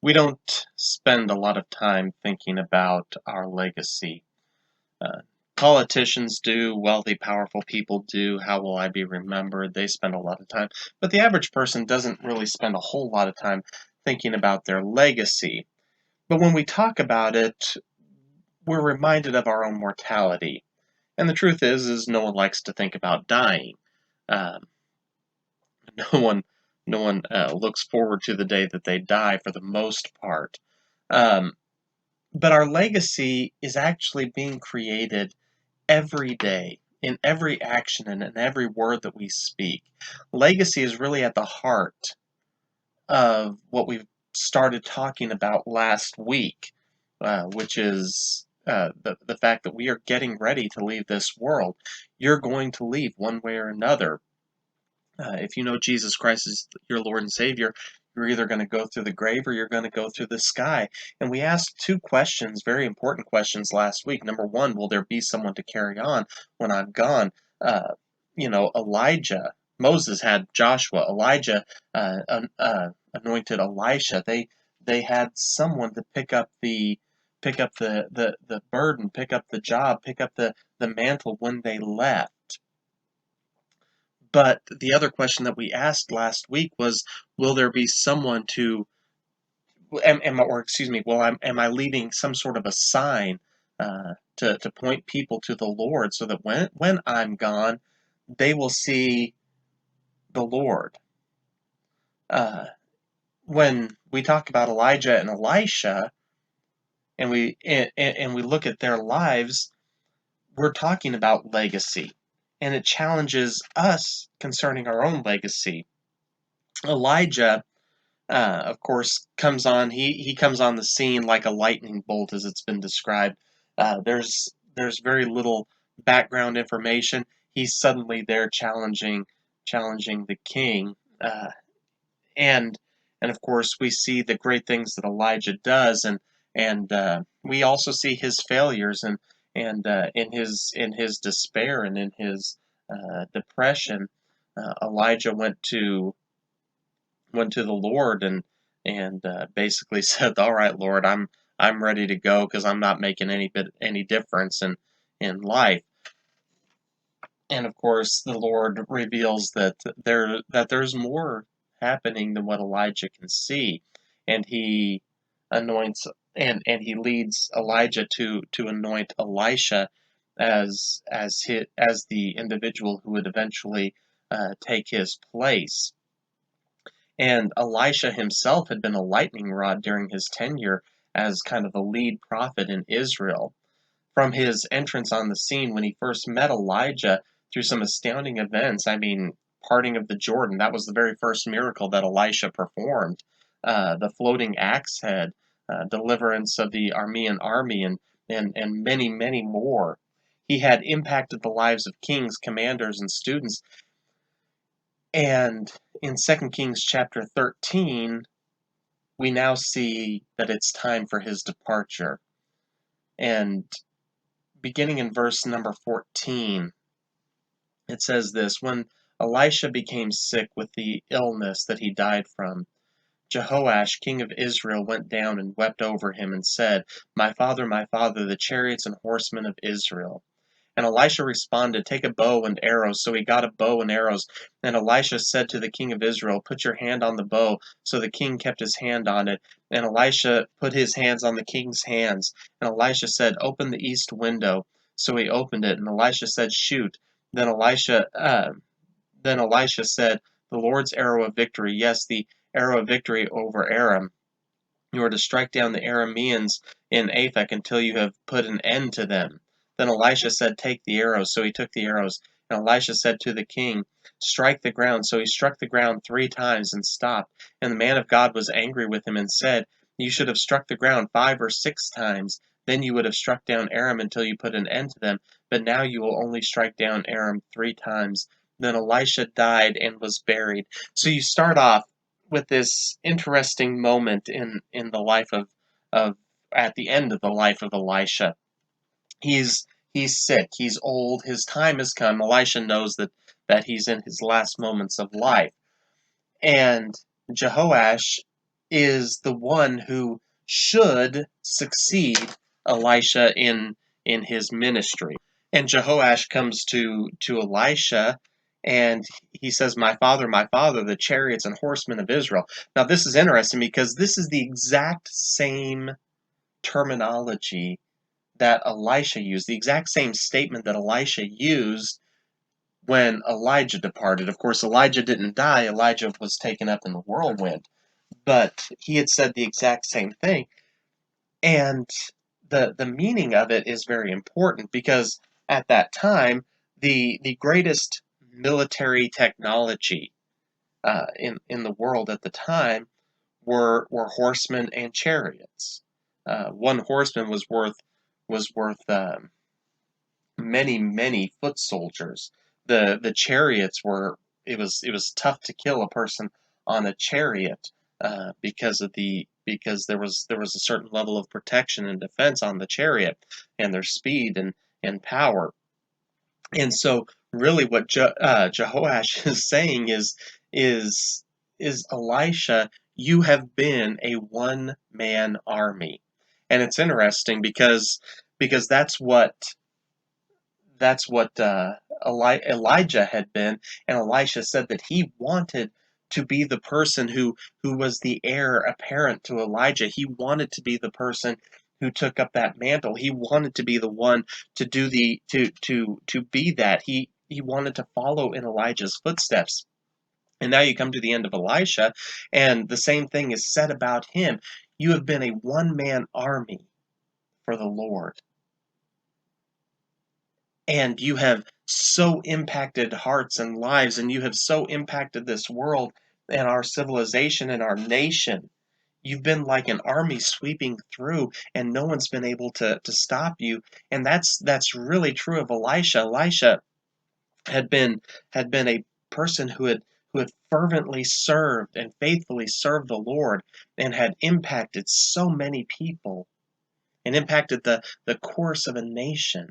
We don't spend a lot of time thinking about our legacy. Uh, Politicians do, wealthy, powerful people do. How will I be remembered? They spend a lot of time. But the average person doesn't really spend a whole lot of time thinking about their legacy. But when we talk about it, we're reminded of our own mortality. And the truth is no one likes to think about dying. Um, no one, no one looks forward to the day that they die for the most part. Um, but our legacy is actually being created every day, in every action and in every word that we speak. Legacy is really at the heart of what we've started talking about last week, which is the fact that we are getting ready to leave this world. You're going to leave one way or another. If you know Jesus Christ is your Lord and Savior, you're either going to go through the grave or you're going to go through the sky. And we asked two questions, very important questions last week. Number one, will there be someone to carry on when I'm gone? Elijah, Moses had Joshua, Elijah anointed Elisha. They had someone to pick up the burden, pick up the job, pick up the mantle when they left. But the other question that we asked last week was, will there be someone to, or excuse me, am I leaving some sort of a sign to point people to the Lord so that when I'm gone, they will see the Lord? Uh, when we talk about Elijah and Elisha, and we look at their lives, we're talking about legacy, and it challenges us concerning our own legacy. Elijah of course, comes on. He comes on the scene like a lightning bolt, as it's been described. There's very little background information. He's suddenly there challenging the king, and and of course we see the great things that Elijah does, and we also see his failures and in his despair and in his depression. Elijah went to the Lord and basically said, "All right, Lord, I'm ready to go because I'm not making any difference in life." And of course, the Lord reveals that there's more happening than what Elijah can see, and he anoints and he leads Elijah to anoint Elisha as the individual who would eventually take his place. And Elisha himself had been a lightning rod during his tenure as kind of the lead prophet in Israel. From his entrance on the scene when he first met Elijah through some astounding events, I mean, parting of the Jordan, that was the very first miracle that Elisha performed. The floating axe head, deliverance of the Aramean army, and many, many more. He had impacted the lives of kings, commanders, and students. And in 2 Kings chapter 13, we now see that it's time for his departure. And beginning in verse number 14, it says this: When Elisha became sick with the illness that he died from, Jehoash, king of Israel, went down and wept over him and said, my father, the chariots and horsemen of Israel. And Elisha responded, take a bow and arrows. So he got a bow and arrows. And Elisha said to the king of Israel, put your hand on the bow. So the king kept his hand on it. And Elisha put his hands on the king's hands. And Elisha said, open the east window. So he opened it. And Elisha said, shoot. Then Elisha said, the Lord's arrow of victory, yes, the arrow of victory over Aram. You are to strike down the Arameans in Aphek until you have put an end to them. Then Elisha said, take the arrows. So he took the arrows. And Elisha said to the king, strike the ground. So he struck the ground 3 times and stopped. And the man of God was angry with him and said, you should have struck the ground 5 or 6 times. Then you would have struck down Aram until you put an end to them. But now you will only strike down Aram 3 times. Then Elisha died and was buried. So you start off with this interesting moment in the life of at the end of the life of Elisha. He's sick, he's old, his time has come. Elisha knows that he's in his last moments of life. And Jehoash is the one who should succeed Elisha in his ministry. And Jehoash comes to Elisha, and he says, my father, the chariots and horsemen of Israel." Now this is interesting because this is the exact same terminology that Elisha used, the exact same statement that Elisha used when Elijah departed. Of course, Elijah didn't die. Elijah was taken up in the whirlwind. But he had said the exact same thing. And the meaning of it is very important because at that time, the greatest military technology in the world at the time were horsemen and chariots. One horseman was worth many foot soldiers. The chariots were it was tough to kill a person on a chariot because there was a certain level of protection and defense on the chariot and their speed and power. And so really what Jehoash is saying is is Elisha, you have been a one man army. And it's interesting because that's what Elijah had been, and Elisha said that he wanted to be the person who was the heir apparent to Elijah. He wanted to be the person who took up that mantle. He wanted to be the one to do the to be that. He wanted to follow in Elijah's footsteps. And now you come to the end of Elisha, and the same thing is said about him. You have been a one man army for the Lord. And you have so impacted hearts and lives, and you have so impacted this world and our civilization and our nation. You've been like an army sweeping through, and no one's been able to stop you. And that's really true of Elisha. Elisha had been had been a person who had fervently served and faithfully served the Lord and had impacted so many people and impacted the course of a nation.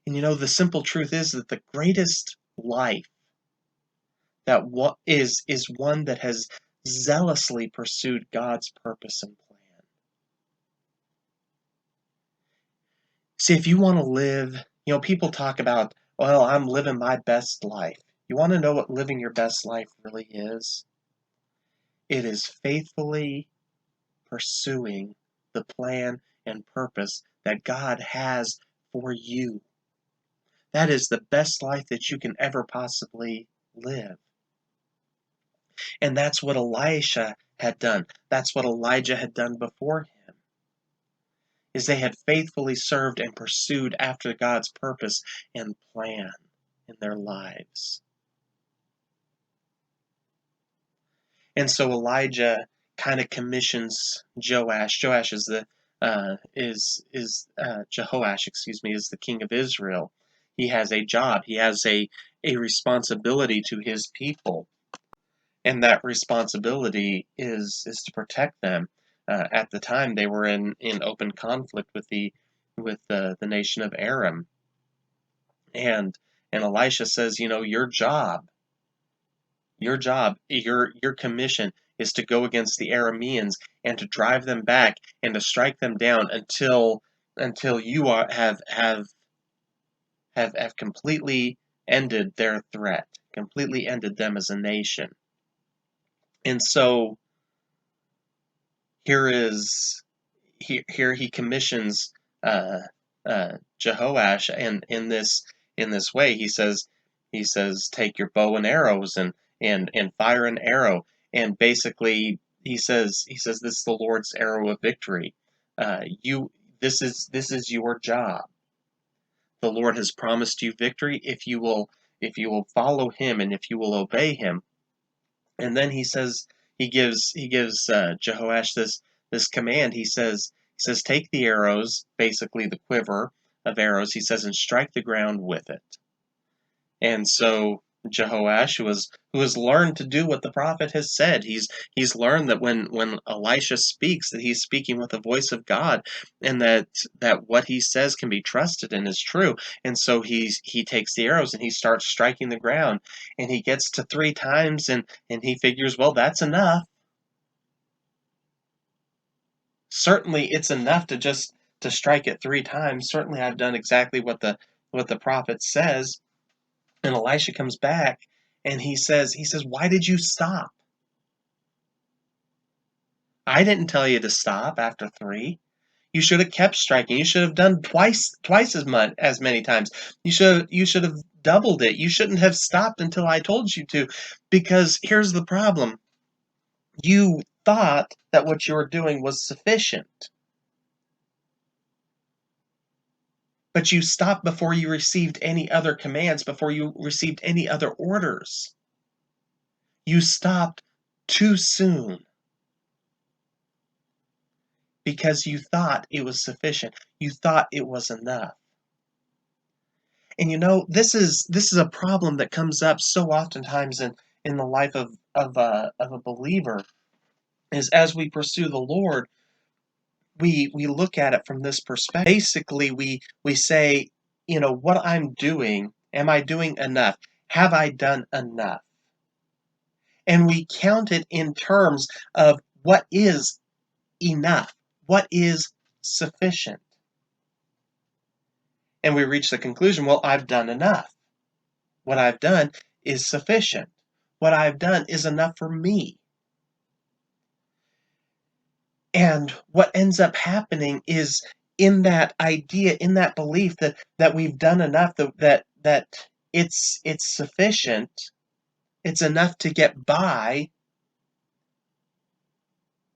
And the simple truth is that the greatest life is one that has zealously pursued God's purpose and plan. See, if you want to live, people talk about, well, I'm living my best life. You want to know what living your best life really is? It is faithfully pursuing the plan and purpose that God has for you. That is the best life that you can ever possibly live. And that's what Elisha had done. That's what Elijah had done before him. Is they had faithfully served and pursued after God's purpose and plan in their lives. And so Elijah kind of commissions Joash. Joash is Jehoash, excuse me, is the king of Israel. He has a job. He has a responsibility to his people. And that responsibility is to protect them. At the time, they were in open conflict with the nation of Aram, and Elisha says, your commission is to go against the Arameans and to drive them back and to strike them down until you have completely ended their threat, completely ended them as a nation. And so here he commissions Jehoash, and in this way he says take your bow and arrows and fire an arrow, and basically he says this is the Lord's arrow of victory. You this is your job. The Lord has promised you victory if you will follow him and if you will obey him. And then he gives Jehoash this command. He says take the arrows, basically the quiver of arrows. He says, and strike the ground with it. And so Jehoash, who has learned to do what the prophet has said. He's learned that when Elisha speaks, that he's speaking with the voice of God, and that what he says can be trusted and is true. And so he takes the arrows and he starts striking the ground, and he gets to 3 times, and he figures, well, that's enough. Certainly, it's enough to strike it 3 times. Certainly, I've done exactly what the prophet says. And Elisha comes back and he says, why did you stop? I didn't tell you to stop after 3. You should have kept striking. You should have done twice as many times. You should have doubled it. You shouldn't have stopped until I told you to, because here's the problem. You thought that what you were doing was sufficient, but you stopped before you received any other commands, before you received any other orders. You stopped too soon because you thought it was sufficient. You thought it was enough. And this is a problem that comes up so oftentimes in the life of a believer, is as we pursue the Lord, we look at it from this perspective. Basically, we say, what I'm doing, am I doing enough? Have I done enough? And we count it in terms of what is enough, what is sufficient. And we reach the conclusion, well, I've done enough. What I've done is sufficient. What I've done is enough for me. And what ends up happening is, in that idea, in that belief that we've done enough, that it's sufficient, it's enough to get by,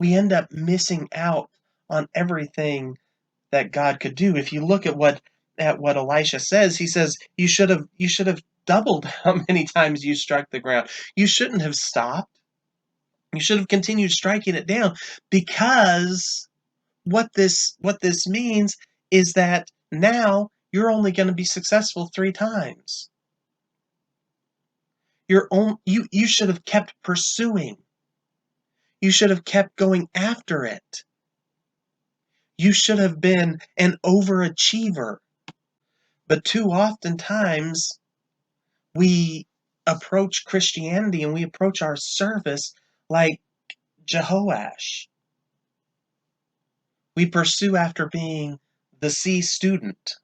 we end up missing out on everything that God could do. If you look at what Elisha says, he says you should have doubled how many times you struck the ground. You shouldn't have stopped. You should have continued striking it down, because what this means is that now you're only going to be successful 3 times. You should have kept pursuing. You should have kept going after it. You should have been an overachiever. But too often times we approach Christianity and we approach our service like Jehoash. We pursue after being the C student.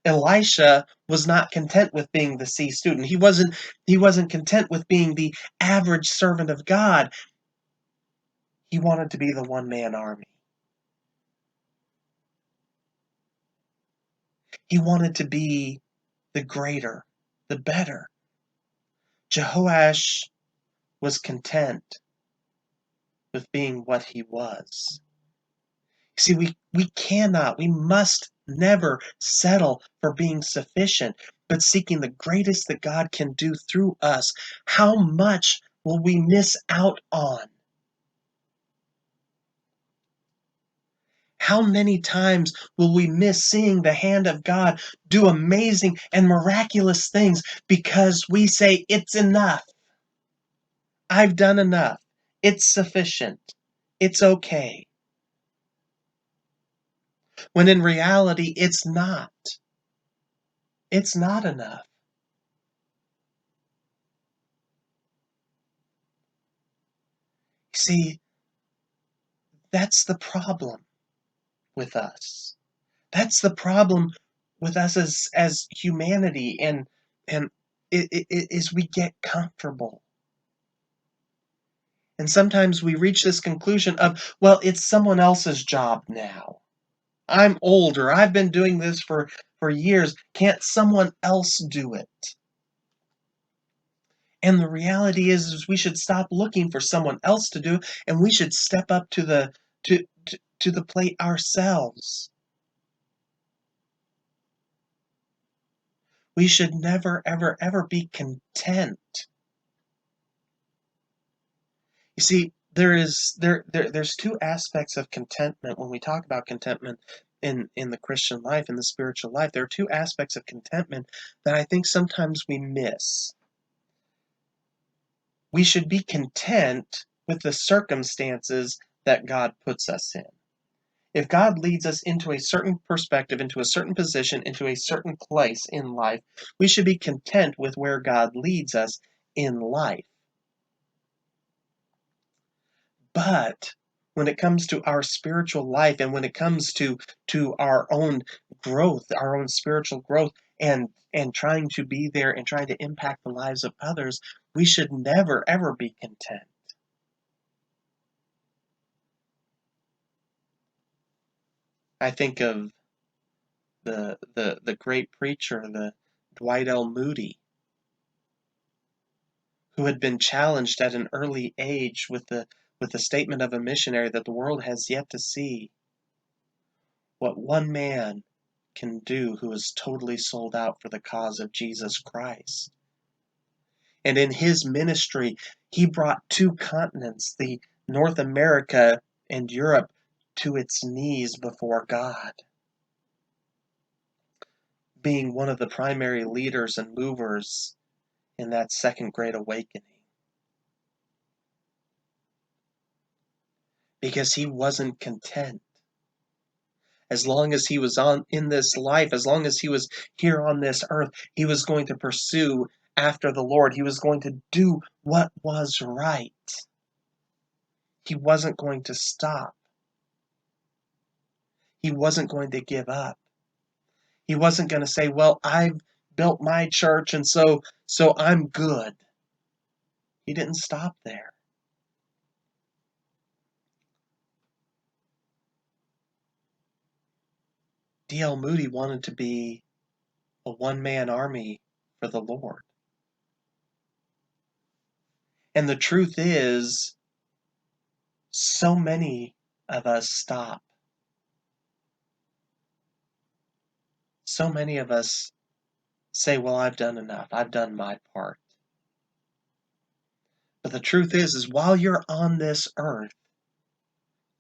Elisha was not content with being the C student. He wasn't content with being the average servant of God. He wanted to be the one-man army. He wanted to be the greater, the better. Jehoash was content with being what he was. See, we must never settle for being sufficient, but seeking the greatest that God can do through us. How much will we miss out on? How many times will we miss seeing the hand of God do amazing and miraculous things because we say, it's enough. I've done enough. It's sufficient. It's okay. When in reality, it's not. It's not enough. See, that's the problem with us. That's the problem with us as humanity, and it is we get comfortable. And sometimes we reach this conclusion of, well, it's someone else's job now. I'm older. I've been doing this for years. Can't someone else do it? And the reality is we should stop looking for someone else to do, and we should step up to the plate ourselves. We should never, ever, ever be content. You see, there's 2 aspects of contentment when we talk about contentment. in the Christian life, in the spiritual life. There are two aspects of contentment that I think sometimes we miss. We should be content with the circumstances that God puts us in. If God leads us into a certain perspective, into a certain position, into a certain place in life, we should be content with where God leads us in life. But when it comes to our spiritual life, and when it comes to our own growth, our own spiritual growth, and trying to be there and trying to impact the lives of others, we should never ever be content. I think of the great preacher, the Dwight L. Moody, who had been challenged at an early age with the statement of a missionary that the world has yet to see what one man can do who is totally sold out for the cause of Jesus Christ. And in his ministry, he brought two continents, the North America and Europe, to its knees before God, being one of the primary leaders and movers in that second great awakening. Because he wasn't content. As long as he was in this life, as long as he was here on this earth, he was going to pursue after the Lord. He was going to do what was right. He wasn't going to stop. He wasn't going to give up. He wasn't going to say, well, I've built my church and so I'm good. He didn't stop there. D.L. Moody wanted to be a one-man army for the Lord. And the truth is, so many of us stop. So many of us say, well, I've done enough. I've done my part. But the truth is while you're on this earth,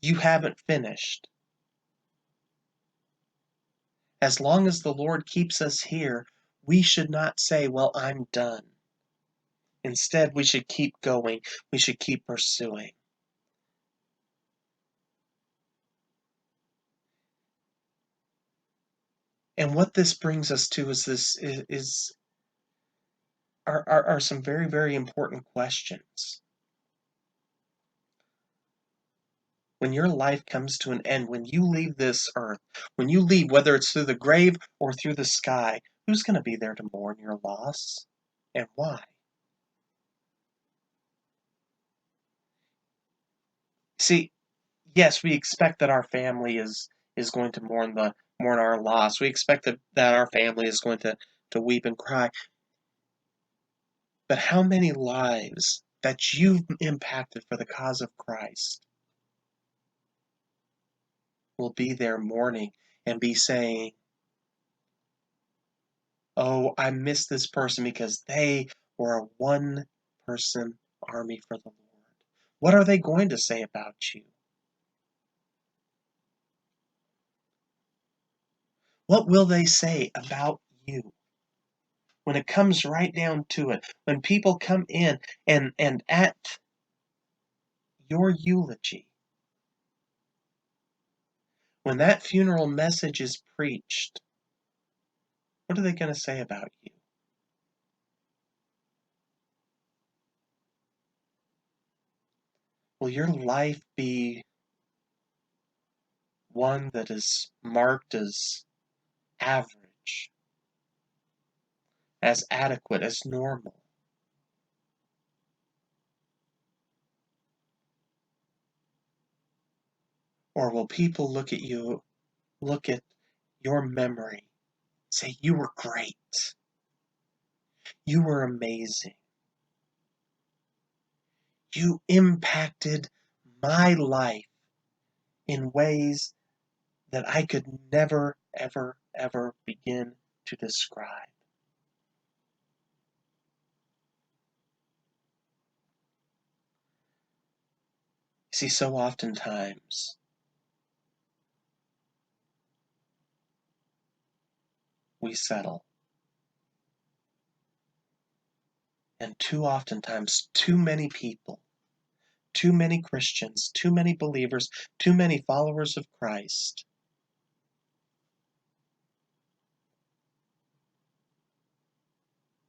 you haven't finished. As long as the Lord keeps us here, we should not say, well, I'm done. Instead, we should keep going. We should keep pursuing. And what this brings us to are some very, very important questions. When your life comes to an end, when you leave this earth, when you leave, whether it's through the grave or through the sky, who's going to be there to mourn your loss? And why? See, yes, we expect that our family is going to mourn our loss. We expect that our family is going to weep and cry. But how many lives that you've impacted for the cause of Christ will be there mourning and be saying, oh, I miss this person because they were a one-person army for the Lord. What are they going to say about you? What will they say about you? When it comes right down to it, when people come in and at your eulogy, when that funeral message is preached, what are they going to say about you? Will your life be one that is marked as average, as adequate, as normal? Or will people look at your memory, say, you were great, you were amazing, you impacted my life in ways that I could never, ever, ever begin to describe. See, so oftentimes we settle. And too oftentimes, too many people, too many Christians, too many believers, too many followers of Christ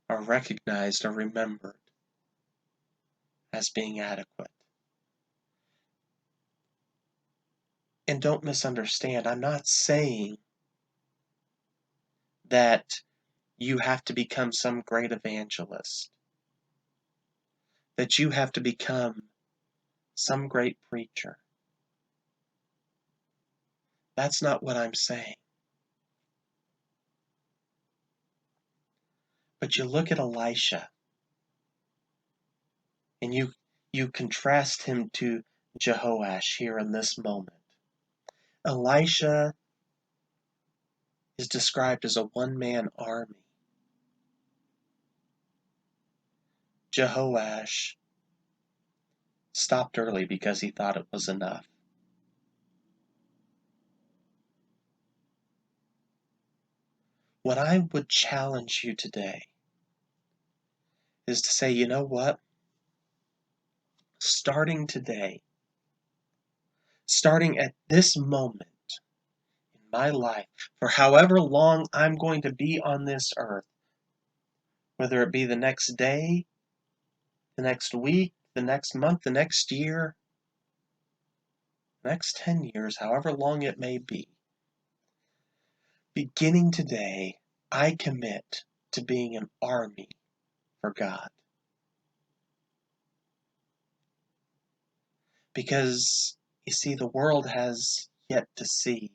are recognized or remembered as being adequate. And don't misunderstand, I'm not saying that you have to become some great evangelist, that you have to become some great preacher. That's not what I'm saying. But you look at Elisha, and you contrast him to Jehoash here in this moment. Elisha is described as a one-man army. Jehoash stopped early because he thought it was enough. What I would challenge you today is to say, you know what? Starting today, starting at this moment in my life, for however long I'm going to be on this earth, whether it be the next day, the next week, the next month, the next year, the next 10 years, however long it may be, beginning today, I commit to being an army for God. Because, you see, the world has yet to see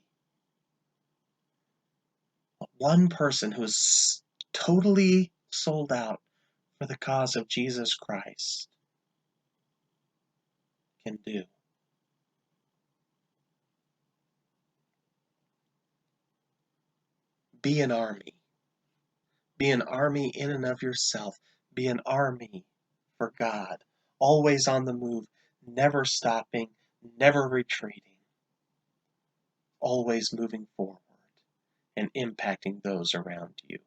what one person who is totally sold out for the cause of Jesus Christ can do. Be an army. Be an army in and of yourself. Be an army for God. Always on the move, never stopping, never retreating. Always moving forward and impacting those around you.